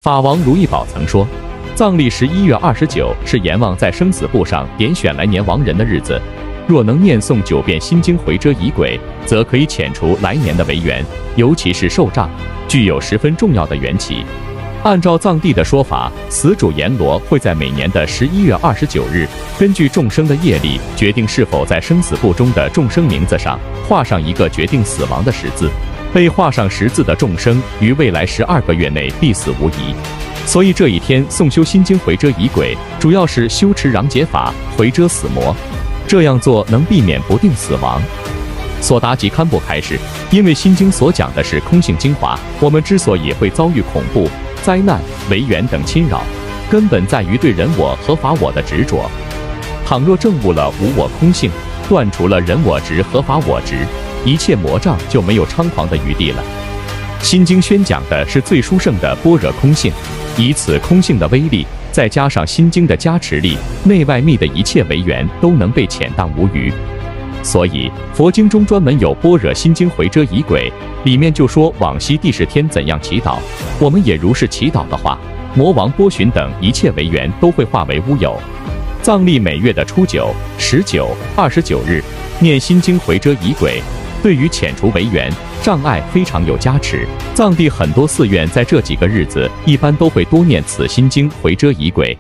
法王如意宝曾说，藏历11月29是阎王在生死簿上点选来年亡人的日子，若能念诵9遍心经回遮仪轨，则可以遣除来年的违缘，尤其是寿障，具有十分重要的缘起。按照藏地的说法，死主阎罗会在每年的11月29日，根据众生的业力，决定是否在生死簿中的众生名字上画上一个决定死亡的十字。被画上十字的众生，于未来12个月内必死无疑。所以这一天诵修心经回遮仪轨，主要是修持攘解法，回遮死魔。这样做能避免不定死亡。索达吉堪布开示，因为心经所讲的是空性精华，我们之所以会遭遇恐怖、灾难、违缘等侵扰，根本在于对人我和法我的执着。倘若证悟了无我空性，断除了人我执和法我执，一切魔障就没有猖狂的余地了。心经宣讲的是最殊胜的般若空性，以此空性的威力，再加上心经的加持力，内外密的一切违缘都能被遣荡无余。所以佛经中专门有般若心经回遮仪轨，里面就说往昔帝释天怎样祈祷，我们也如是祈祷的话，魔王波旬等一切违缘都会化为乌有。藏历每月的初9、19、29日念心经回遮仪轨，对于遣除违缘障碍非常有加持。藏地很多寺院在这几个日子一般都会多念此心经回遮仪轨。